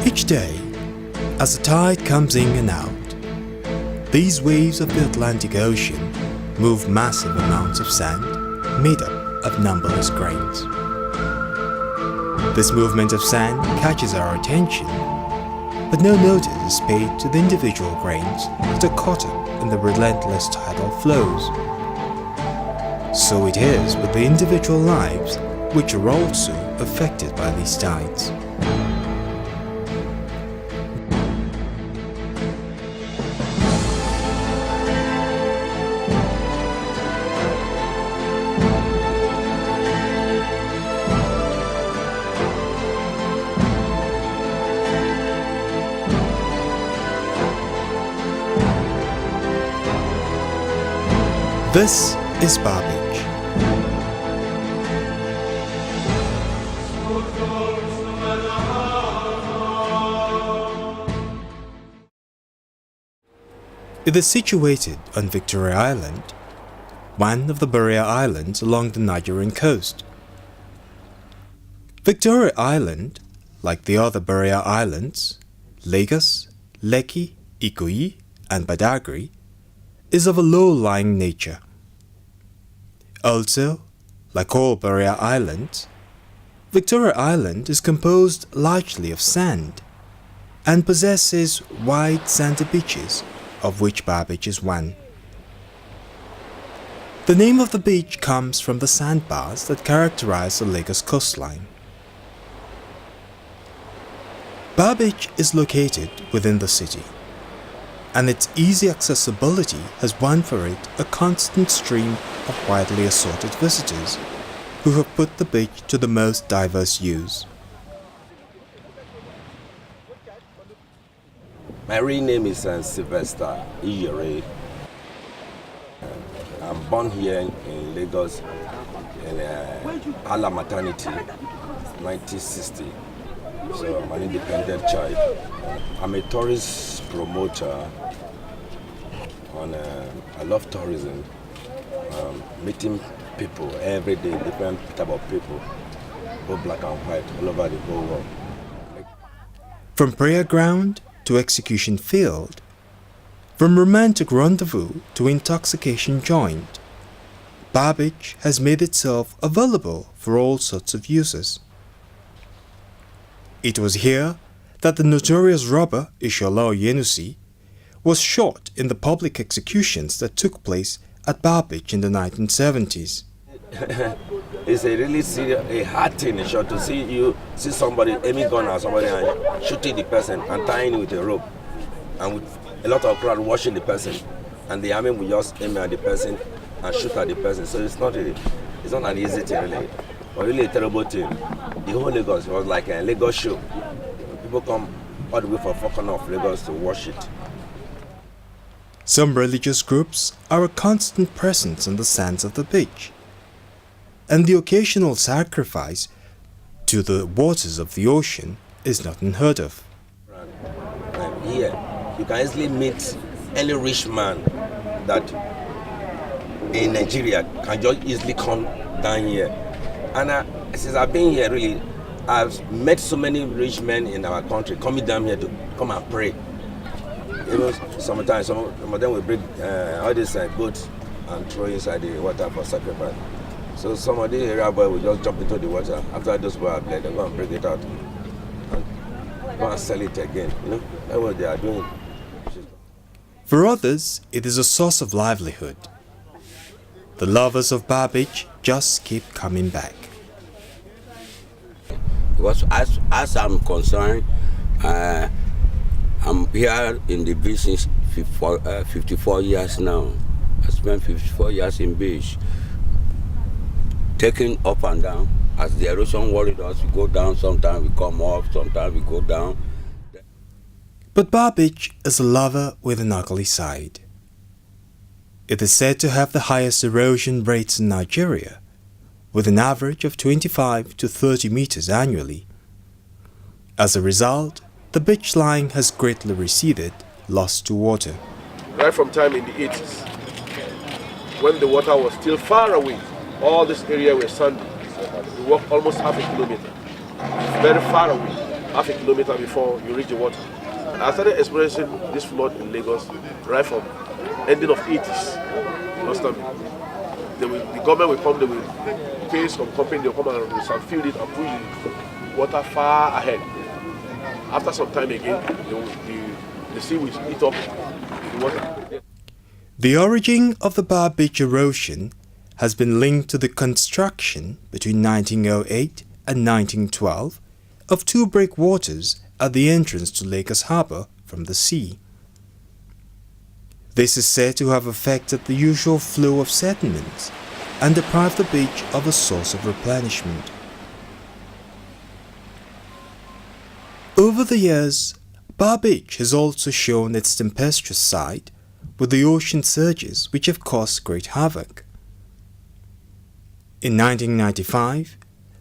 Each day, as the tide comes in and out, these waves of the Atlantic Ocean move massive amounts of sand made up of numberless grains. This movement of sand catches our attention, but no notice is paid to the individual grains that are caught up in the relentless tidal flows. So it is with the individual lives which are also affected by these tides. This is Bar Beach. It is situated on Victoria Island, one of the barrier islands along the Nigerian coast. Victoria Island, like the other barrier islands, Lagos, Lekki, Ikoyi, and Badagry, is of a low-lying nature. Also, like all barrier islands, Victoria Island is composed largely of sand and possesses wide sandy beaches, of which Bar Beach is one. The name of the beach comes from the sandbars that characterize the Lagos coastline. Bar Beach is located within the city, and its easy accessibility has won for it a constant stream of widely assorted visitors who have put the beach to the most diverse use. My real name is Sylvester Iyere. I'm born here in Lagos in Ala Maternity, 1960. So I'm an independent child. I'm a tourist promoter. I love tourism, meeting people every day, different type of people, both black and white, all over the whole world. From prayer ground to execution field, from romantic rendezvous to intoxication joint, Bar Beach has made itself available for all sorts of uses. It was here that the notorious robber Ishola Oyenusi was shot in the public executions that took place at Bar Beach in the 1970s. It's a really serious, a hard thing, shot to see somebody aiming gun at somebody and shooting the person and tying it with a rope, and with a lot of crowd watching the person, and the army will just aim at the person and shoot at the person. So it's not an easy thing, really, but really a terrible thing. The whole Lagos was like a Lagos show. People come all the way from four corners of Lagos to watch it. Some religious groups are a constant presence on the sands of the beach, and the occasional sacrifice to the waters of the ocean is not unheard of. Here, you can easily meet any rich man that in Nigeria can just easily come down here. And since I've been here, really, I've met so many rich men in our country coming down here to come and pray. Even sometimes some of them will bring all these goats and throw inside the water for sacrifice. So some of the area boy will just jump into the water. After those boys are bled, they go and bring it out and go and sell it again. That's what they are doing. For others, it is a source of livelihood. The lovers of Bar Beach just keep coming back. Because as I'm concerned, I'm here in the business 54 years now. I spent 54 years in beach, taking up and down. As the erosion worried us, we go down, sometimes we come up, sometimes we go down. But Bar Beach is a lover with an ugly side. It is said to have the highest erosion rates in Nigeria, with an average of 25 to 30 meters annually. As a result, the beach line has greatly receded, lost to water. Right from time in the 80s, when the water was still far away, all this area was sandy. We walked almost half a kilometer, very far away. half a kilometer before you reach the water. And I started experiencing this flood in Lagos right from ending of 80s. You understand me? The government will come, they will pay some company, they will come and fill it and push the water far ahead. After some time again, the sea will eat up the water. The origin of the Bar Beach erosion has been linked to the construction between 1908 and 1912 of two breakwaters at the entrance to Lagos Harbour from the sea. This is said to have affected the usual flow of sediments and deprived the beach of a source of replenishment. Over the years, Bar Beach has also shown its tempestuous side, with the ocean surges which have caused great havoc. In 1995,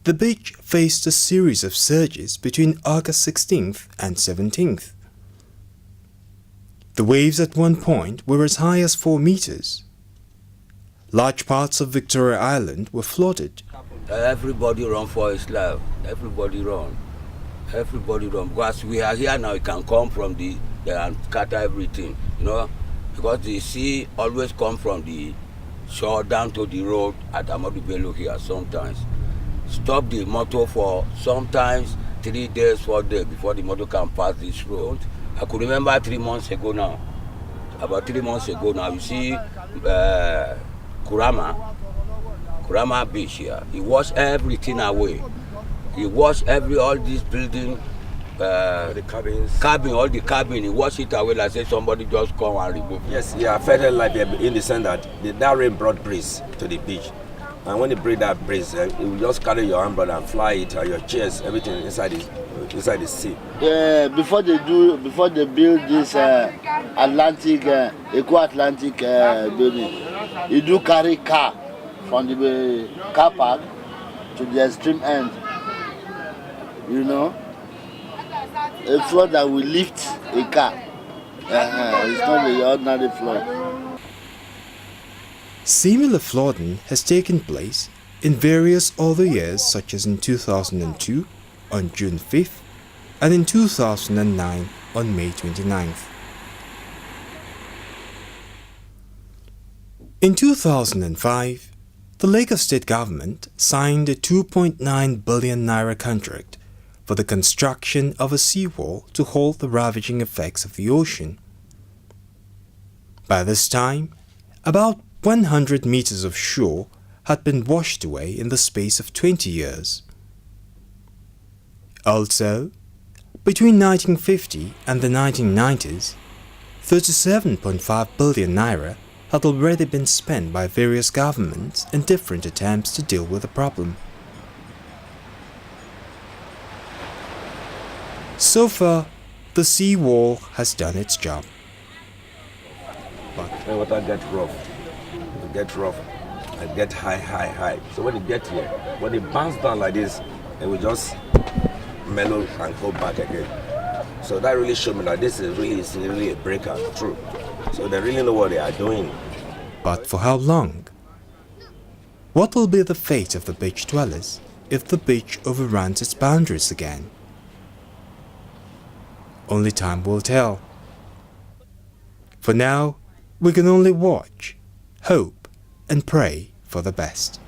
the beach faced a series of surges between August 16th and 17th. The waves at one point were as high as 4 meters. Large parts of Victoria Island were flooded. Everybody run for his life. Everybody run. Everybody run. Because we are here now, it can come from the and scatter everything, you know. Because the sea always come from the shore down to the road at Ahmadu Bello here sometimes. Stop the motor for sometimes 3 days, 4 days before the motor can pass this road. I could remember 3 months ago now. About 3 months ago now, you see Kurama Beach here. He washed everything away. He washed all these buildings, The cabins. all the cabin. He washed it away like say somebody just come and remove it. Yes, it affected life in the sense that that rain brought breeze to the beach. And when you bring that breeze, it will just carry your umbrella and fly it, your chairs, everything inside the sea. Before they build this Atlantic, Eco-Atlantic building, you do carry car from the car park to the extreme end. You know, a flood that will lift a car. It's not the ordinary flood. Similar flooding has taken place in various other years, such as in 2002 on June 5th and in 2009 on May 29th. In 2005, the Lagos State government signed a 2.9 billion naira contract for the construction of a seawall to halt the ravaging effects of the ocean. By this time, about 100 meters of shore had been washed away in the space of 20 years. Also, between 1950 and the 1990s, 37.5 billion naira had already been spent by various governments in different attempts to deal with the problem. So far, the seawall has done its job. But when water gets rough, and get high. So when it gets here, when it bounce down like this, it will just mellow and go back again. So that really showed me that this is really a breaker, true. So they really know what they are doing. But for how long? What will be the fate of the beach dwellers if the beach overruns its boundaries again? Only time will tell. For now, we can only watch, hope, and pray for the best.